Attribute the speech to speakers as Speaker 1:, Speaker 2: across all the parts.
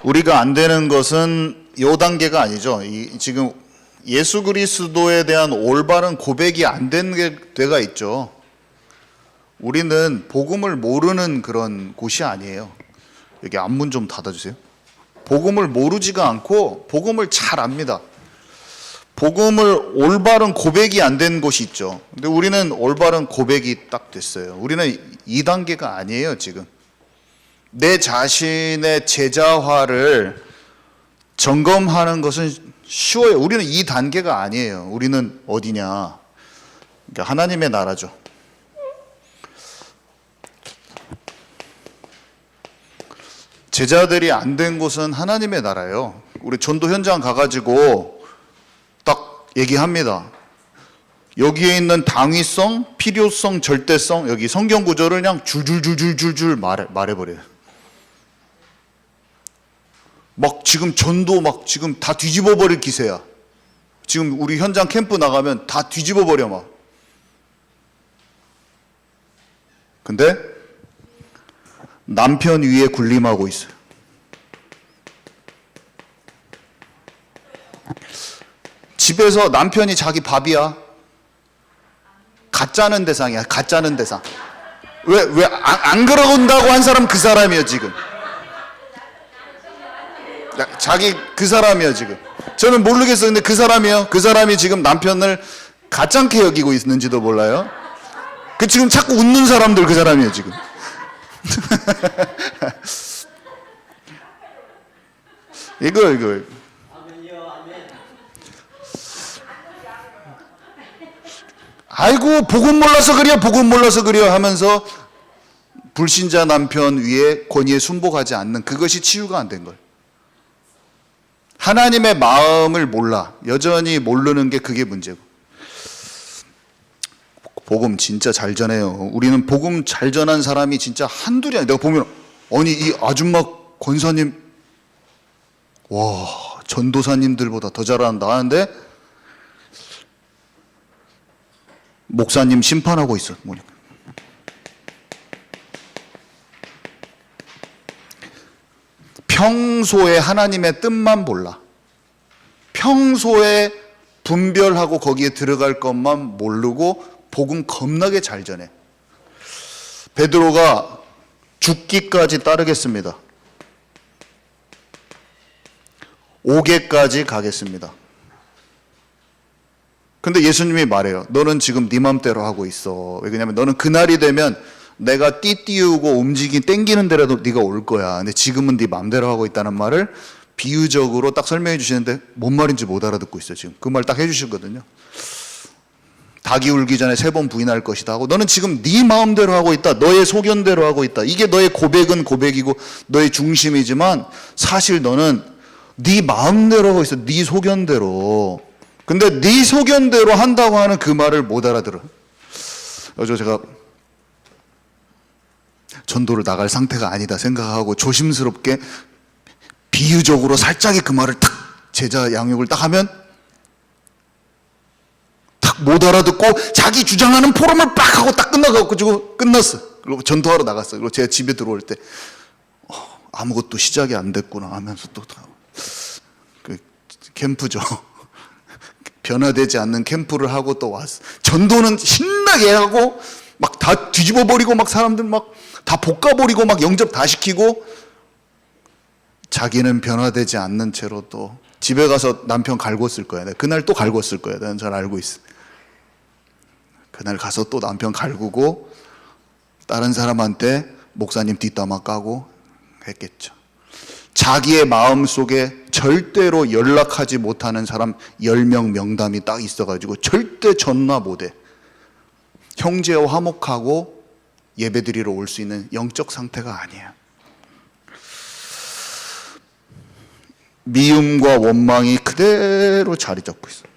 Speaker 1: 우리가 안 되는 것은 요 단계가 아니죠. 지금 예수 그리스도에 대한 올바른 고백이 안 된 데가 있죠. 우리는 복음을 모르는 그런 곳이 아니에요. 여기 앞문 좀 닫아주세요. 복음을 모르지가 않고 복음을 잘 압니다. 복음을 올바른 고백이 안 된 곳이 있죠. 근데 우리는 올바른 고백이 딱 됐어요. 우리는 2단계가 아니에요, 지금. 내 자신의 제자화를 점검하는 것은 쉬워요. 우리는 2단계가 아니에요. 우리는 어디냐? 그러니까 하나님의 나라죠. 제자들이 안 된 곳은 하나님의 나라예요. 우리 전도 현장 가가지고 딱 얘기합니다. 여기에 있는 당위성, 필요성, 절대성, 여기 성경 구절을 그냥 줄줄줄줄줄 말해버려요. 막 지금 전도 막 지금 다 뒤집어 버릴 기세야. 지금 우리 현장 캠프 나가면 다 뒤집어 버려 막. 근데 남편 위에 군림하고 있어요. 집에서 남편이 자기 밥이야. 가짜는 대상이야. 가짜는 대상. 왜 안 그런다고 한 사람 그 사람이에요 지금. 자기 그 사람이에요 지금. 저는 모르겠어요. 근데 그 사람이에요. 그 사람이 지금 남편을 가짜게 여기고 있는지도 몰라요. 그 지금 자꾸 웃는 사람들 그 사람이에요 지금. 이거 아이고 복음 몰라서 그래요, 복음 몰라서 그래요 하면서 불신자 남편 위에 권위에 순복하지 않는 그것이 치유가 안 된 거예요. 하나님의 마음을 몰라. 여전히 모르는 게 그게 문제고. 복음 진짜 잘 전해요. 우리는 복음 잘 전한 사람이 진짜 한둘이 아니야. 내가 보면 아니 이 아줌마 권사님 와 전도사님들보다 더 잘한다 하는데 목사님 심판하고 있어. 뭐냐. 평소에 하나님의 뜻만 몰라. 평소에 분별하고 거기에 들어갈 것만 모르고 복음 겁나게 잘 전해. 베드로가 죽기까지 따르겠습니다. 오게까지 가겠습니다. 근데 예수님이 말해요. 너는 지금 네 맘대로 하고 있어. 왜냐면 너는 그날이 되면 내가 띄우고 땡기는 데라도 네가 올 거야. 근데 지금은 네 맘대로 하고 있다는 말을 비유적으로 딱 설명해 주시는데 뭔 말인지 못 알아듣고 있어요. 지금 그 말 딱 해주시거든요. 닭이 울기 전에 3번 부인할 것이다 하고 너는 지금 네 마음대로 하고 있다. 너의 소견대로 하고 있다. 이게 너의 고백은 고백이고 너의 중심이지만 사실 너는 네 마음대로 하고 있어. 네 소견대로. 근데 네 소견대로 한다고 하는 그 말을 못 알아들어. 어제 제가 전도를 나갈 상태가 아니다 생각하고 조심스럽게 비유적으로 살짝의 그 말을 탁 제자 양육을 딱 하면 딱 못 알아듣고 자기 주장하는 포럼을 빡 하고 딱 끝나가지고 끝났어. 그리고 전도하러 나갔어. 그리고 제가 집에 들어올 때 아무것도 시작이 안 됐구나 하면서 또 그 캠프죠. 변화되지 않는 캠프를 하고 또 왔어. 전도는 신나게 하고 막 다 뒤집어 버리고 막 사람들 막 다 볶아 버리고 막 영접 다 시키고 자기는 변화되지 않는 채로 또 집에 가서 남편 갈궜을 거야. 그날 또 갈궜을 거야. 나는 잘 알고 있어. 그날 가서 또 남편 갈구고 다른 사람한테 목사님 뒷담화 까고 했겠죠. 자기의 마음속에 절대로 연락하지 못하는 사람 10명 명단이 딱 있어가지고 절대 전화 못해. 형제와 화목하고 예배드리러 올 수 있는 영적 상태가 아니에요. 미움과 원망이 그대로 자리 잡고 있어요.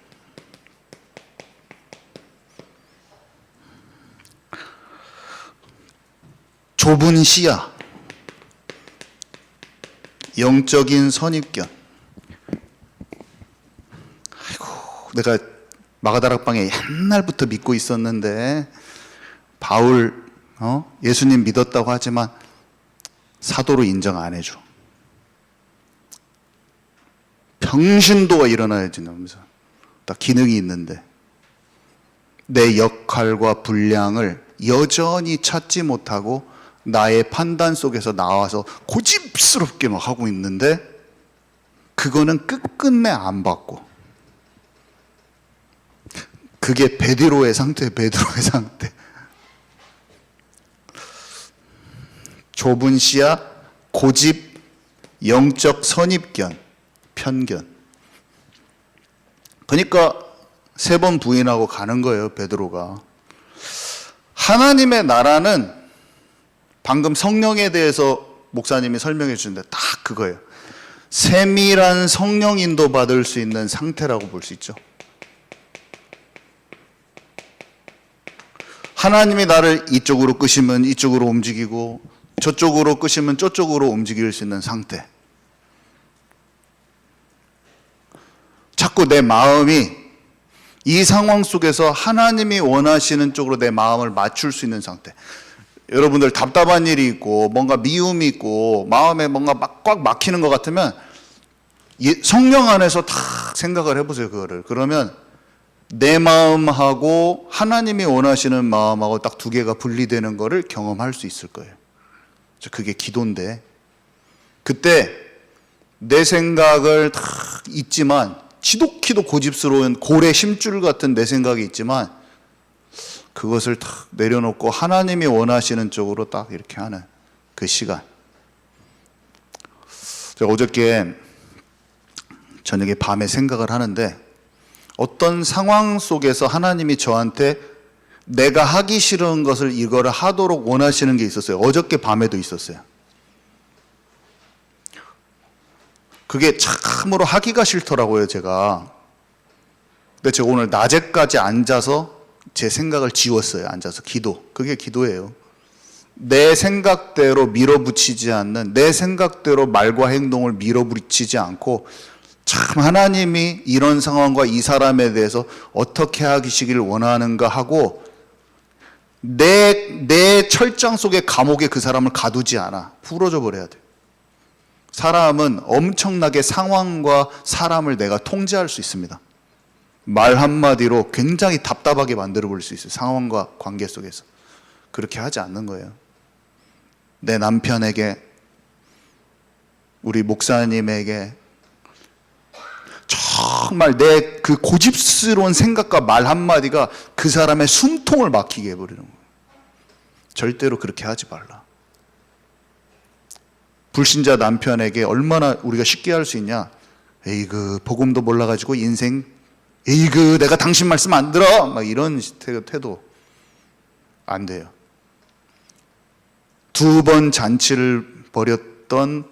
Speaker 1: 좁은 시야, 영적인 선입견. 아이고, 내가 마가다락방에 옛날부터 믿고 있었는데 바울 예수님 믿었다고 하지만 사도로 인정 안 해줘. 평신도가 일어나야지 나면서 딱 기능이 있는데 내 역할과 분량을 여전히 찾지 못하고 나의 판단 속에서 나와서 고집스럽게 막 하고 있는데 그거는 끝끝내 안 받고 그게 베드로의 상태예요. 베드로의 상태. 좁은 시야, 고집, 영적 선입견, 편견. 그러니까 3번 부인하고 가는 거예요, 베드로가. 하나님의 나라는 방금 성령에 대해서 목사님이 설명해 주는데 딱 그거예요. 세밀한 성령 인도 받을 수 있는 상태라고 볼 수 있죠. 하나님이 나를 이쪽으로 끄시면 이쪽으로 움직이고 저쪽으로 끄시면 저쪽으로 움직일 수 있는 상태. 자꾸 내 마음이 이 상황 속에서 하나님이 원하시는 쪽으로 내 마음을 맞출 수 있는 상태. 여러분들 답답한 일이 있고 뭔가 미움이 있고 마음에 뭔가 꽉 막히는 것 같으면 성령 안에서 딱 생각을 해보세요. 그거를. 그러면 내 마음하고 하나님이 원하시는 마음하고 딱 2개가 분리되는 거를 경험할 수 있을 거예요. 그게 기도인데 그때 내 생각을 다 있지만 지독히도 고집스러운 고래 심줄 같은 내 생각이 있지만 그것을 탁 내려놓고 하나님이 원하시는 쪽으로 딱 이렇게 하는 그 시간. 제가 어저께 저녁에 밤에 생각을 하는데 어떤 상황 속에서 하나님이 저한테 내가 하기 싫은 것을 이거를 하도록 원하시는 게 있었어요. 어저께 밤에도 있었어요. 그게 참으로 하기가 싫더라고요, 제가. 근데 제가 오늘 낮에까지 앉아서 제 생각을 지웠어요. 앉아서 기도. 그게 기도예요. 내 생각대로 밀어붙이지 않는, 내 생각대로 말과 행동을 밀어붙이지 않고 참 하나님이 이런 상황과 이 사람에 대해서 어떻게 하시길 원하는가 하고 내 철장 속의 감옥에 그 사람을 가두지 않아. 풀어줘 버려야 돼. 사람은 엄청나게 상황과 사람을 내가 통제할 수 있습니다. 말 한마디로 굉장히 답답하게 만들어 버릴 수 있어요. 상황과 관계 속에서. 그렇게 하지 않는 거예요. 내 남편에게, 우리 목사님에게 정말 내 그 고집스러운 생각과 말 한마디가 그 사람의 숨통을 막히게 해버리는 거예요. 절대로 그렇게 하지 말라. 불신자 남편에게 얼마나 우리가 쉽게 할 수 있냐. 에이그 복음도 몰라가지고 인생 에이그 내가 당신 말씀 안 들어 막 이런 태도 안 돼요. 2번 잔치를 벌였던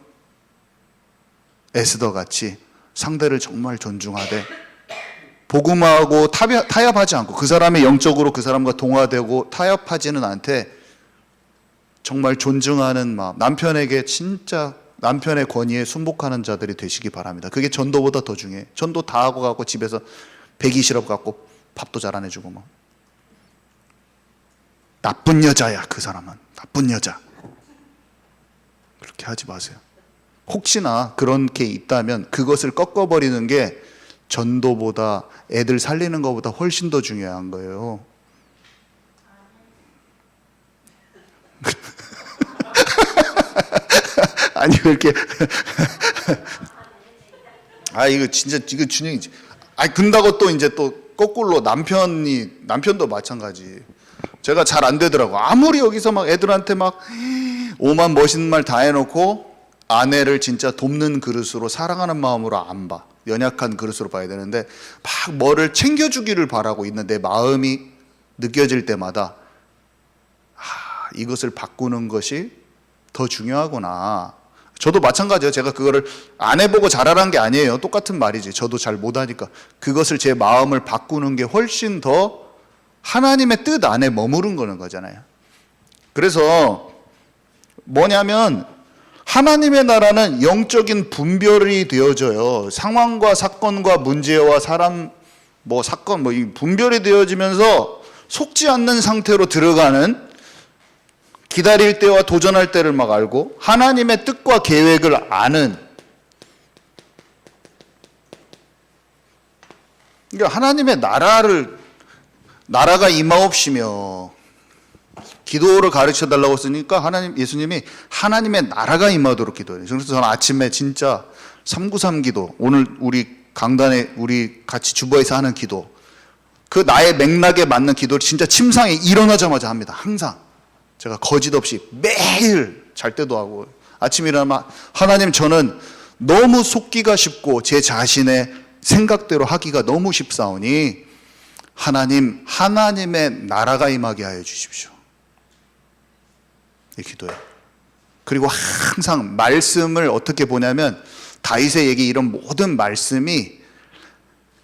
Speaker 1: 에스더 같이 상대를 정말 존중하되 복음하고 타협하지 않고 그 사람의 영적으로 그 사람과 동화되고 타협하지는 않되 정말 존중하는 마음, 남편에게 진짜 남편의 권위에 순복하는 자들이 되시기 바랍니다. 그게 전도보다 더 중요해요. 전도 다 하고 가고 집에서 배기 싫어 갖고 밥도 잘 안 해주고 뭐 나쁜 여자야. 그 사람은 나쁜 여자. 그렇게 하지 마세요. 혹시나 그런 게 있다면 그것을 꺾어버리는 게 전도보다 애들 살리는 것보다 훨씬 더 중요한 거예요. 아니 왜 이렇게 이거 진짜 이거 준영이지. 근다고 또 이제 또 거꾸로 남편도 마찬가지. 제가 잘 안 되더라고. 아무리 여기서 막 애들한테 막 오만 멋있는 말 다 해놓고 아내를 진짜 돕는 그릇으로 사랑하는 마음으로 안 봐. 연약한 그릇으로 봐야 되는데 막 뭐를 챙겨주기를 바라고 있는 내 마음이 느껴질 때마다 이것을 바꾸는 것이 더 중요하구나. 저도 마찬가지예요. 제가 그거를 안 해보고 잘하라는 게 아니에요. 똑같은 말이지. 저도 잘 못하니까. 그것을 제 마음을 바꾸는 게 훨씬 더 하나님의 뜻 안에 머무른 거잖아요. 그래서 뭐냐면 하나님의 나라는 영적인 분별이 되어져요. 상황과 사건과 문제와 사람 사건 이 분별이 되어지면서 속지 않는 상태로 들어가는, 기다릴 때와 도전할 때를 막 알고 하나님의 뜻과 계획을 아는, 그러니까 하나님의 나라가 임하옵시며 기도를 가르쳐 달라고 했으니까 예수님이 하나님의 나라가 임하도록 기도해요. 그래서 저는 아침에 진짜 393 기도, 오늘 우리 강단에 우리 같이 주보에서 하는 기도, 그 나의 맥락에 맞는 기도를 진짜 침상에 일어나자마자 합니다. 항상 제가 거짓 없이 매일 잘 때도 하고 아침에 일어나면 하나님, 저는 너무 속기가 쉽고 제 자신의 생각대로 하기가 너무 쉽사오니 하나님, 하나님의 나라가 임하게 하여 주십시오. 이 기도예요. 그리고 항상 말씀을 어떻게 보냐면 다윗의 얘기, 이런 모든 말씀이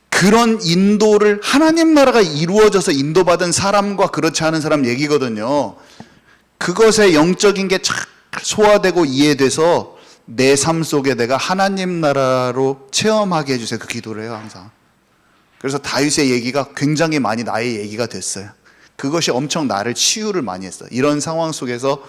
Speaker 1: 그런 인도를, 하나님 나라가 이루어져서 인도받은 사람과 그렇지 않은 사람 얘기거든요. 그것의 영적인 게 잘 소화되고 이해돼서 내 삶 속에 내가 하나님 나라로 체험하게 해주세요. 그 기도를 해요, 항상. 그래서 다윗의 얘기가 굉장히 많이 나의 얘기가 됐어요. 그것이 엄청 나를 치유를 많이 했어요. 이런 상황 속에서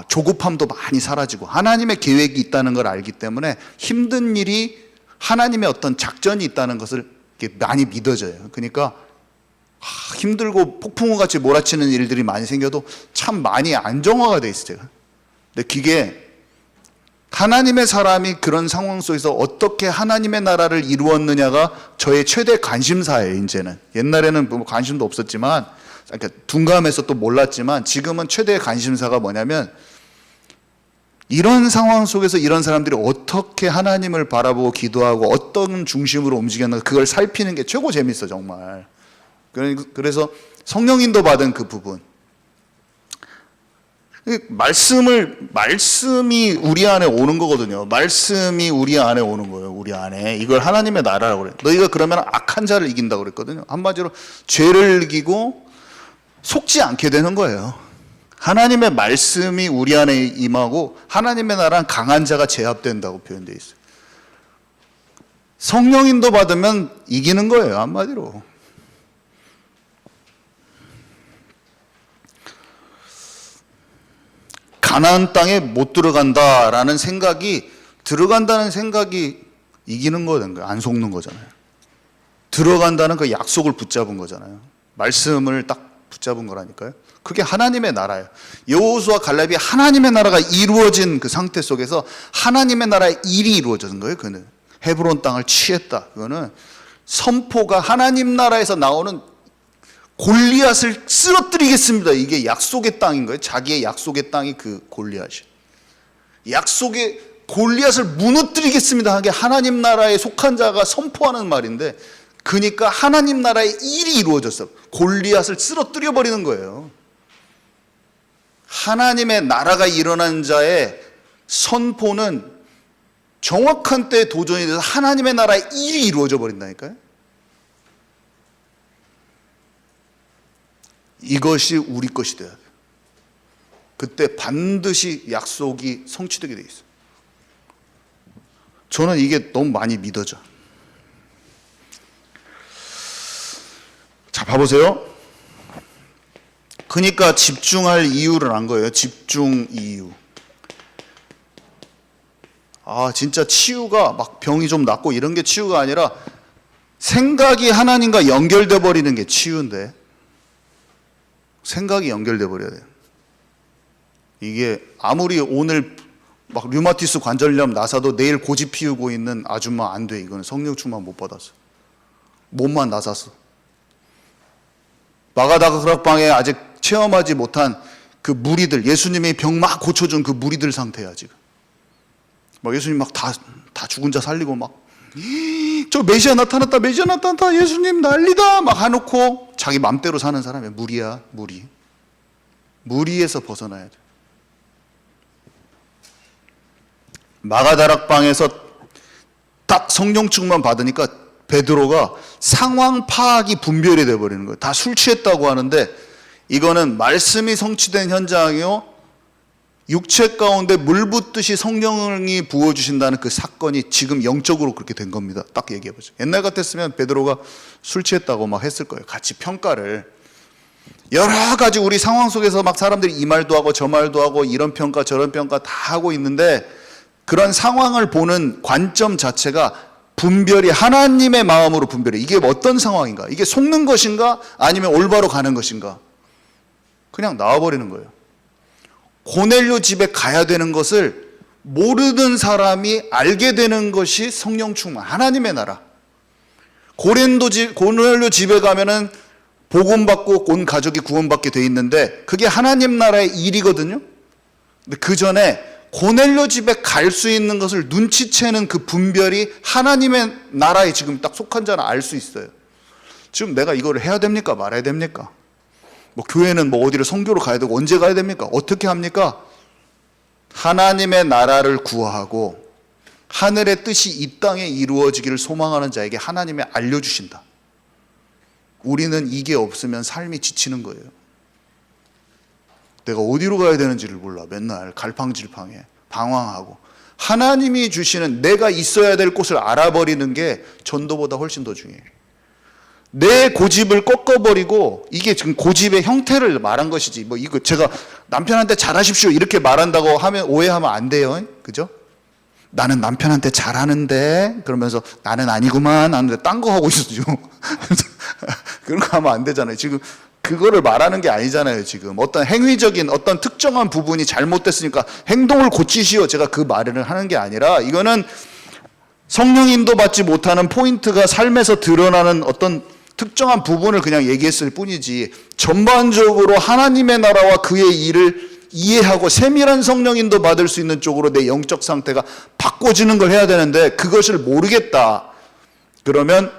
Speaker 1: 조급함도 많이 사라지고 하나님의 계획이 있다는 걸 알기 때문에 힘든 일이 하나님의 어떤 작전이 있다는 것을 많이 믿어져요. 그러니까 힘들고 폭풍우같이 몰아치는 일들이 많이 생겨도 참 많이 안정화가 돼 있어요. 제가. 근데 그게 하나님의 사람이 그런 상황 속에서 어떻게 하나님의 나라를 이루었느냐가 저의 최대 관심사예요. 이제는. 옛날에는 뭐 관심도 없었지만, 그러니까 둔감해서 또 몰랐지만 지금은 최대의 관심사가 뭐냐면 이런 상황 속에서 이런 사람들이 어떻게 하나님을 바라보고 기도하고 어떤 중심으로 움직였는가, 그걸 살피는 게 최고 재밌어 정말. 그래서 성령인도 받은 그 부분, 말씀이 우리 안에 오는 거거든요. 말씀이 우리 안에 오는 거예요. 우리 안에. 이걸 하나님의 나라라고 그래요. 너희가 그러면 악한 자를 이긴다고 그랬거든요. 한마디로 죄를 이기고 속지 않게 되는 거예요. 하나님의 말씀이 우리 안에 임하고 하나님의 나라는 강한 자가 제압된다고 표현되어 있어요. 성령인도 받으면 이기는 거예요. 한마디로. 가나안 땅에 못 들어간다라는 생각이, 들어간다는 생각이 이기는 거잖아요. 안 속는 거잖아요. 들어간다는 그 약속을 붙잡은 거잖아요. 말씀을 딱 붙잡은 거라니까요. 그게 하나님의 나라예요. 여호수아 갈렙이 하나님의 나라가 이루어진 그 상태 속에서 하나님의 나라의 일이 이루어진 거예요. 그는 헤브론 땅을 취했다. 그거는 선포가 하나님 나라에서 나오는 골리앗을 쓰러뜨리겠습니다. 이게 약속의 땅인 거예요. 자기의 약속의 땅이 그 골리앗이. 약속의 골리앗을 무너뜨리겠습니다. 하게 하나님 나라에 속한 자가 선포하는 말인데, 그러니까 하나님 나라의 일이 이루어졌어. 골리앗을 쓰러뜨려 버리는 거예요. 하나님의 나라가 일어난 자의 선포는 정확한 때에 도전이 돼서 하나님의 나라의 일이 이루어져 버린다니까요. 이것이 우리 것이 돼야 돼요. 그때 반드시 약속이 성취되게 돼 있어요. 저는 이게 너무 많이 믿어져. 자, 봐보세요. 그러니까 집중할 이유를 안 거예요. 집중 이유. 진짜 치유가 막 병이 좀 낫고 이런 게 치유가 아니라 생각이 하나님과 연결돼 버리는 게 치유인데, 생각이 연결돼 버려야 돼요. 이게 아무리 오늘 막 류마티스 관절염 나사도 내일 고집 피우고 있는 아줌마 안 돼. 이거는 성령 충만 못 받았어. 몸만 나섰어. 마가다가 크락방에 아직 체험하지 못한 그 무리들, 예수님이 병 막 고쳐준 그 무리들 상태야 지금. 막 예수님 막 다 죽은 자 살리고 막 저 메시아 나타났다, 메시아 나타났다, 예수님 난리다 막 해놓고 자기 맘대로 사는 사람이야. 무리야, 무리. 무리에서 벗어나야 돼. 마가다락방에서 딱 성령 충만 받으니까 베드로가 상황 파악이 분별이 돼버리는 거예요. 다 술 취했다고 하는데 이거는 말씀이 성취된 현장이요, 육체 가운데 물 붓듯이 성령이 부어주신다는 그 사건이 지금 영적으로 그렇게 된 겁니다. 딱 얘기해보죠. 옛날 같았으면 베드로가 술 취했다고 막 했을 거예요. 같이 평가를. 여러 가지 우리 상황 속에서 막 사람들이 이 말도 하고 저 말도 하고 이런 평가 저런 평가 다 하고 있는데, 그런 상황을 보는 관점 자체가 분별이 하나님의 마음으로 분별해. 이게 어떤 상황인가? 이게 속는 것인가? 아니면 올바로 가는 것인가? 그냥 나와버리는 거예요. 고넬료 집에 가야 되는 것을 모르는 사람이 알게 되는 것이 성령 충만, 하나님의 나라. 고넬료 집에 가면은 복음 받고 온 가족이 구원받게 돼 있는데 그게 하나님 나라의 일이거든요. 근데 그 전에 고넬료 집에 갈 수 있는 것을 눈치채는 그 분별이 하나님의 나라에 지금 딱 속한 자는 알 수 있어요. 지금 내가 이거를 해야 됩니까? 말아야 됩니까? 뭐 교회는 뭐 어디를 선교로 가야 되고 언제 가야 됩니까? 어떻게 합니까? 하나님의 나라를 구하고 하늘의 뜻이 이 땅에 이루어지기를 소망하는 자에게 하나님이 알려주신다. 우리는 이게 없으면 삶이 지치는 거예요. 내가 어디로 가야 되는지를 몰라. 맨날 갈팡질팡해. 방황하고. 하나님이 주시는 내가 있어야 될 곳을 알아버리는 게 전도보다 훨씬 더 중요해요. 내 고집을 꺾어버리고, 이게 지금 고집의 형태를 말한 것이지, 뭐 이거 제가 남편한테 잘하십시오 이렇게 말한다고 하면 오해하면 안 돼요. 그죠? 나는 남편한테 잘하는데 그러면서 나는 아니구만 하는데 딴 거 하고 있어 지금. 그런 거 하면 안 되잖아요. 지금 그거를 말하는 게 아니잖아요. 지금 어떤 행위적인 어떤 특정한 부분이 잘못됐으니까 행동을 고치시오, 제가 그 말을 하는 게 아니라, 이거는 성령 인도 받지 못하는 포인트가 삶에서 드러나는 어떤 특정한 부분을 그냥 얘기했을 뿐이지, 전반적으로 하나님의 나라와 그의 일을 이해하고 세밀한 성령 인도 받을 수 있는 쪽으로 내 영적 상태가 바꿔지는 걸 해야 되는데, 그것을 모르겠다. 그러면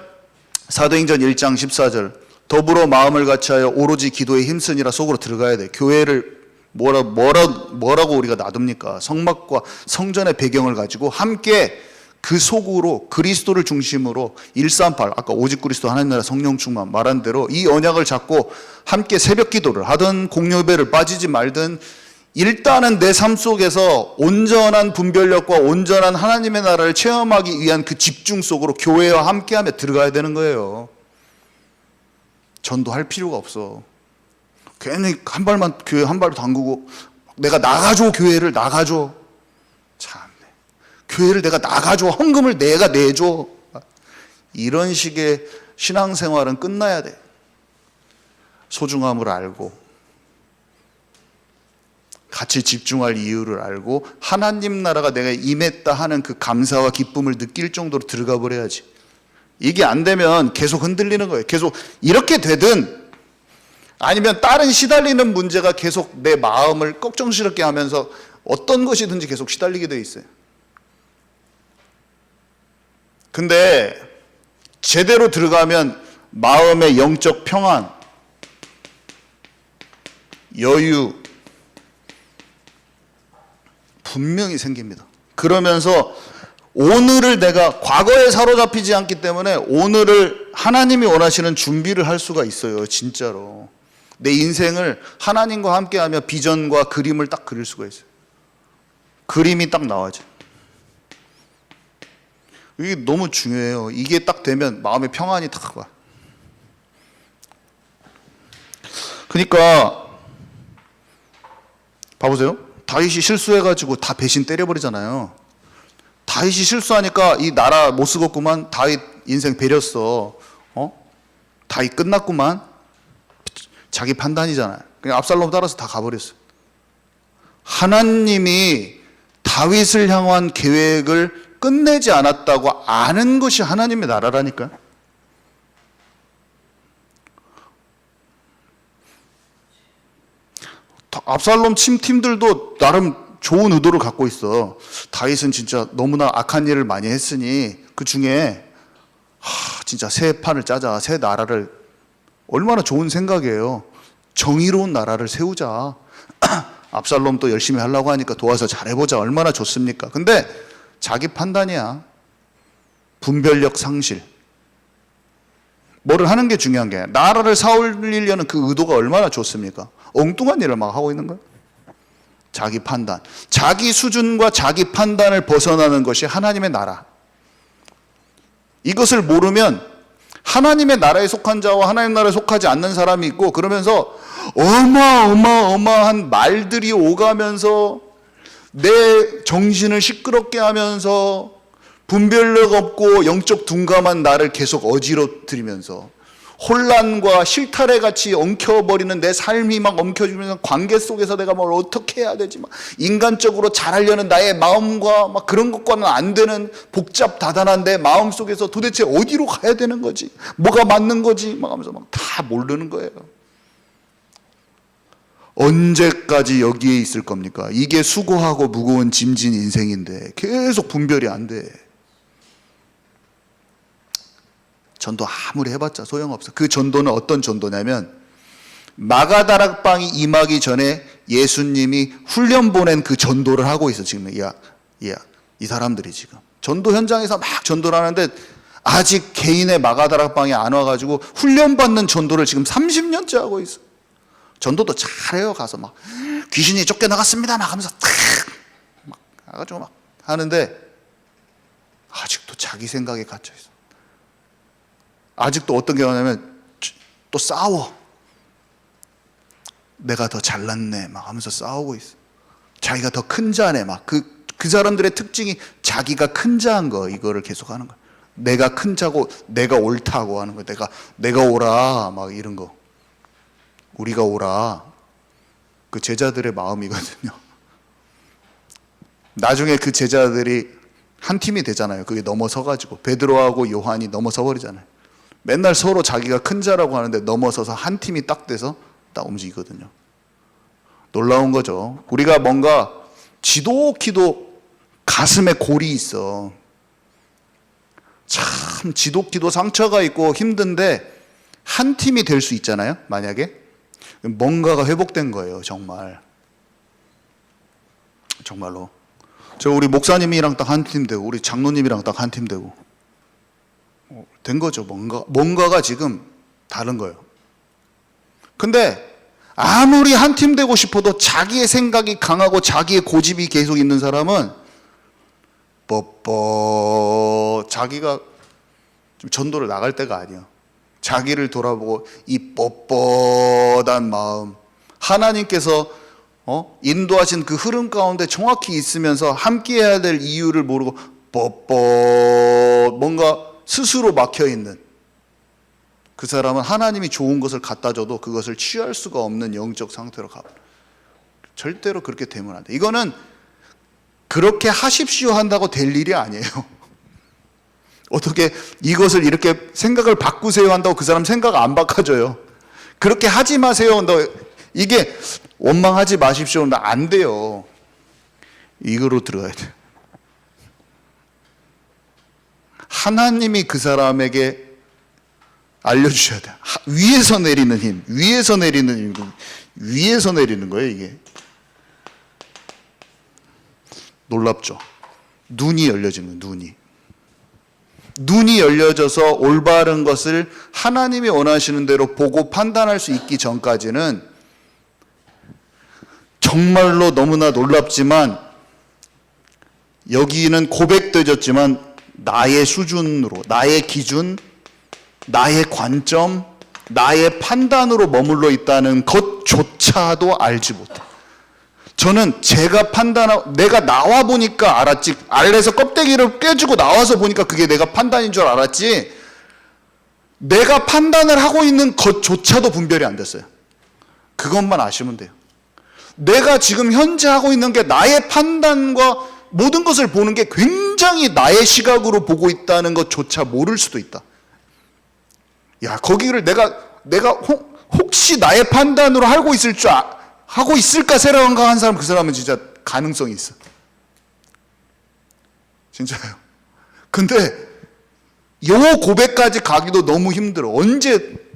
Speaker 1: 사도행전 1장 14절, 더불어 마음을 같이하여 오로지 기도에 힘쓰니라 속으로 들어가야 돼. 교회를 뭐라고 우리가 놔둡니까? 성막과 성전의 배경을 가지고 함께 그 속으로 그리스도를 중심으로 138, 아까 오직 그리스도 하나님 나라 성령 충만 말한 대로 이 언약을 잡고 함께 새벽 기도를 하든 공예배를 빠지지 말든, 일단은 내 삶 속에서 온전한 분별력과 온전한 하나님의 나라를 체험하기 위한 그 집중 속으로 교회와 함께하며 들어가야 되는 거예요. 전도할 필요가 없어. 괜히 한 발만 교회 한 발로 담그고 내가 나가줘, 교회를 나가줘. 참네. 교회를 내가 나가줘, 헌금을 내가 내줘. 이런 식의 신앙생활은 끝나야 돼. 소중함을 알고 같이 집중할 이유를 알고 하나님 나라가 내가 임했다 하는 그 감사와 기쁨을 느낄 정도로 들어가 버려야지. 이게 안 되면 계속 흔들리는 거예요. 계속 이렇게 되든 아니면 다른 시달리는 문제가 계속 내 마음을 걱정스럽게 하면서 어떤 것이든지 계속 시달리게 돼 있어요. 근데 제대로 들어가면 마음의 영적 평안, 여유 분명히 생깁니다. 그러면서 오늘을 내가 과거에 사로잡히지 않기 때문에 오늘을 하나님이 원하시는 준비를 할 수가 있어요. 진짜로 내 인생을 하나님과 함께하며 비전과 그림을 딱 그릴 수가 있어요. 그림이 딱 나와져. 이게 너무 중요해요. 이게 딱 되면 마음의 평안이 딱 와. 그러니까 봐보세요. 다윗이 실수해가지고 다 배신 때려버리잖아요. 다윗이 실수하니까 이 나라 못 쓰겠구만. 다윗 인생 배렸어. 다윗 끝났구만. 자기 판단이잖아요. 그냥 압살롬 따라서 다 가버렸어요. 하나님이 다윗을 향한 계획을 끝내지 않았다고 아는 것이 하나님의 나라라니까요. 압살롬 팀들도 나름 좋은 의도를 갖고 있어. 다윗은 진짜 너무나 악한 일을 많이 했으니 그 중에 진짜 새 판을 짜자. 새 나라를, 얼마나 좋은 생각이에요. 정의로운 나라를 세우자. 압살롬도 열심히 하려고 하니까 도와서 잘해보자. 얼마나 좋습니까? 근데 자기 판단이야. 분별력 상실. 뭐를 하는 게 중요한 게, 나라를 사올리려는 그 의도가 얼마나 좋습니까? 엉뚱한 일을 막 하고 있는 거예요. 자기 판단, 자기 수준과 자기 판단을 벗어나는 것이 하나님의 나라. 이것을 모르면 하나님의 나라에 속한 자와 하나님의 나라에 속하지 않는 사람이 있고, 그러면서 어마어마한 말들이 오가면서 내 정신을 시끄럽게 하면서 분별력 없고 영적 둔감한 나를 계속 어지러뜨리면서 혼란과 실타래 같이 엉켜버리는 내 삶이 막 엉켜지면서 관계 속에서 내가 뭘 어떻게 해야 되지? 막 인간적으로 잘하려는 나의 마음과 막 그런 것과는 안 되는 복잡다단한 내 마음 속에서 도대체 어디로 가야 되는 거지? 뭐가 맞는 거지? 막 하면서 막 다 모르는 거예요. 언제까지 여기에 있을 겁니까? 이게 수고하고 무거운 짐진 인생인데 계속 분별이 안 돼. 전도 아무리 해봤자 소용없어. 그 전도는 어떤 전도냐면 마가다락방이 임하기 전에 예수님이 훈련 보낸 그 전도를 하고 있어. 지금 이 사람들이 지금 전도 현장에서 막 전도를 하는데 아직 개인의 마가다락방이 안 와가지고 훈련받는 전도를 지금 30년째 하고 있어. 전도도 잘해요. 가서 막 귀신이 쫓겨나갔습니다 막 하면서 막 가가지고 막 하는데 아직도 자기 생각에 갇혀 있어. 아직도 어떤 경우냐면 또 싸워. 내가 더 잘났네 막 하면서 싸우고 있어. 자기가 더 큰 자네 막 그 사람들의 특징이 자기가 큰 자인 거 이거를 계속 하는 거야. 내가 큰 자고 내가 옳다고 하는 거야. 내가 오라 막 이런 거. 우리가 오라. 그 제자들의 마음이거든요. 나중에 그 제자들이 한 팀이 되잖아요. 그게 넘어서가지고 베드로하고 요한이 넘어서 버리잖아요. 맨날 서로 자기가 큰 자라고 하는데 넘어서서 한 팀이 딱 돼서 딱 움직이거든요. 놀라운 거죠. 우리가 뭔가 지독히도 가슴에 골이 있어. 참 지독히도 상처가 있고 힘든데 한 팀이 될 수 있잖아요. 만약에 뭔가가 회복된 거예요. 정말로. 우리 목사님이랑 딱 한 팀 되고 우리 장로님이랑 딱 한 팀 되고 된 거죠. 뭔가가 지금 다른 거예요. 근데 아무리 한 팀 되고 싶어도 자기의 생각이 강하고 자기의 고집이 계속 있는 사람은 자기가 좀 전도를 나갈 때가 아니야. 자기를 돌아보고 이 뻣뻣한 마음, 하나님께서 인도하신 그 흐름 가운데 정확히 있으면서 함께 해야 될 이유를 모르고 뭔가 스스로 막혀있는 그 사람은 하나님이 좋은 것을 갖다 줘도 그것을 취할 수가 없는 영적 상태로 가. 절대로 그렇게 되면 안 돼. 이거는 그렇게 하십시오 한다고 될 일이 아니에요. 어떻게 이것을 이렇게 생각을 바꾸세요 한다고 그 사람 생각 안 바꿔줘요. 그렇게 하지 마세요 한다고 이게 원망하지 마십시오 한다고 안 돼요. 이거로 들어가야 돼요. 하나님이 그 사람에게 알려주셔야 돼. 위에서 내리는 힘, 위에서 내리는 거예요, 이게. 놀랍죠? 눈이 열려지는 거예요, 눈이 열려져서 올바른 것을 하나님이 원하시는 대로 보고 판단할 수 있기 전까지는 정말로 너무나 놀랍지만 여기는 고백되졌지만 나의 수준으로, 나의 기준, 나의 관점, 나의 판단으로 머물러 있다는 것조차도 알지 못해. 저는 제가 판단하고 내가 나와 보니까 알았지, 알에서 껍데기를 깨주고 나와서 보니까 그게 내가 판단인 줄 알았지, 내가 판단을 하고 있는 것조차도 분별이 안 됐어요. 그것만 아시면 돼요. 내가 지금 현재 하고 있는 게 나의 판단과 모든 것을 보는 게 굉장히 나의 시각으로 보고 있다는 것조차 모를 수도 있다. 야, 거기를 내가 혹시 나의 판단으로 하고 있을까 생각한 사람, 그 사람은 진짜 가능성이 있어. 진짜요. 근데 요 고백까지 가기도 너무 힘들어.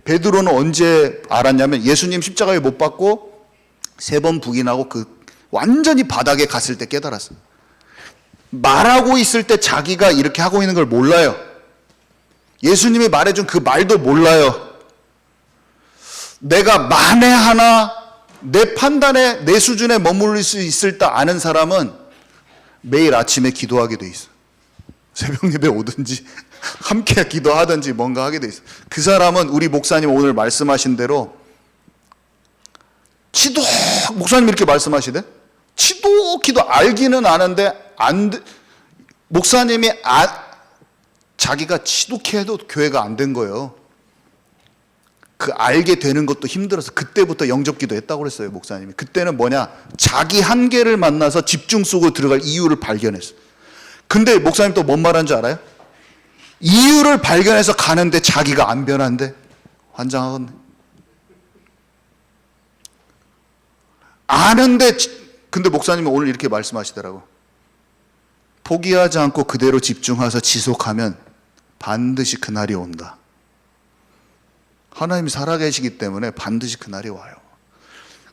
Speaker 1: 베드로는 언제 알았냐면 예수님 십자가에 못 박고 3번 부인하고 완전히 바닥에 갔을 때 깨달았어. 말하고 있을 때 자기가 이렇게 하고 있는 걸 몰라요. 예수님이 말해준 그 말도 몰라요. 내가 만에 하나 내 판단에 내 수준에 머무를 수 있을 때 아는 사람은 매일 아침에 기도하게 돼 있어. 새벽 예배 오든지 함께 기도하든지 뭔가 하게 돼 있어. 그 사람은 우리 목사님 오늘 말씀하신 대로 목사님 이렇게 말씀하시대? 지독히도 알기는 아는데 목사님이 자기가 지독해도 교회가 안 된 거예요. 그 알게 되는 것도 힘들어서 그때부터 영접기도 했다고 그랬어요, 목사님이. 그때는 뭐냐? 자기 한계를 만나서 집중 속으로 들어갈 이유를 발견했어. 근데 목사님 또 뭔 말한 줄 알아요? 이유를 발견해서 가는데 자기가 안 변한대. 환장하겠네. 아는데, 근데 목사님은 오늘 이렇게 말씀하시더라고. 포기하지 않고 그대로 집중해서 지속하면 반드시 그날이 온다. 하나님이 살아계시기 때문에 반드시 그날이 와요.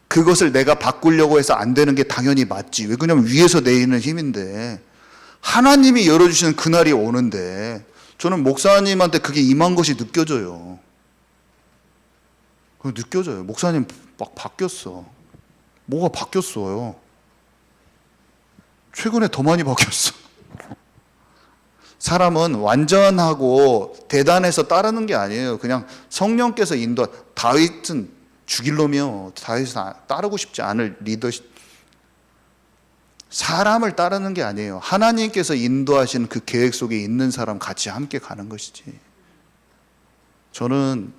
Speaker 1: 그것을 내가 바꾸려고 해서 안 되는 게 당연히 맞지. 왜 그러냐면 위에서 내리는 힘인데 하나님이 열어주시는 그날이 오는데 저는 목사님한테 그게 임한 것이 느껴져요. 느껴져요. 목사님 막 바뀌었어. 뭐가 바뀌었어요? 최근에 더 많이 바뀌었어. 사람은 완전하고 대단해서 따르는 게 아니에요. 그냥 성령께서 다윗은 죽일 놈이요. 다윗은 따르고 싶지 않을 리더십. 사람을 따르는 게 아니에요. 하나님께서 인도하신 그 계획 속에 있는 사람 같이 함께 가는 것이지. 저는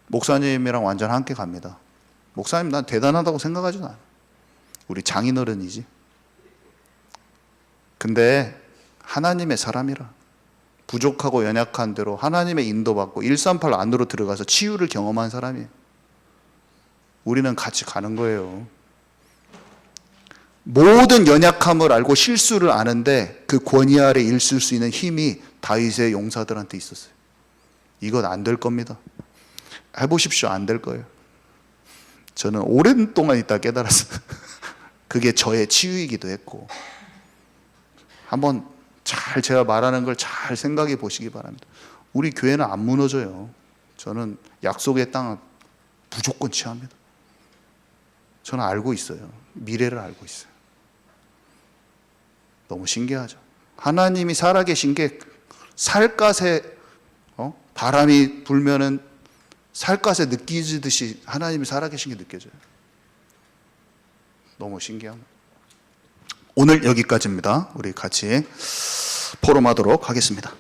Speaker 1: 목사님이랑 완전 함께 갑니다. 목사님 난 대단하다고 생각하지는 않아요. 우리 장인어른이지. 근데 하나님의 사람이라 부족하고 연약한 대로 하나님의 인도받고 138 안으로 들어가서 치유를 경험한 사람이에요. 우리는 같이 가는 거예요. 모든 연약함을 알고 실수를 아는데 그 권위 아래 있을 수 있는 힘이 다윗의 용사들한테 있었어요. 이건 안 될 겁니다. 해보십시오. 안 될 거예요. 저는 오랜 동안 있다 깨달았어요. 그게 저의 치유이기도 했고. 한번 잘 제가 말하는 걸 잘 생각해 보시기 바랍니다. 우리 교회는 안 무너져요. 저는 약속의 땅은 무조건 취합니다. 저는 알고 있어요. 미래를 알고 있어요. 너무 신기하죠. 하나님이 살아계신 게 살갗에 바람이 불면은 살갗에 느끼듯이 하나님이 살아계신 게 느껴져요. 너무 신기합니다. 오늘 여기까지입니다. 우리 같이 포럼하도록 하겠습니다.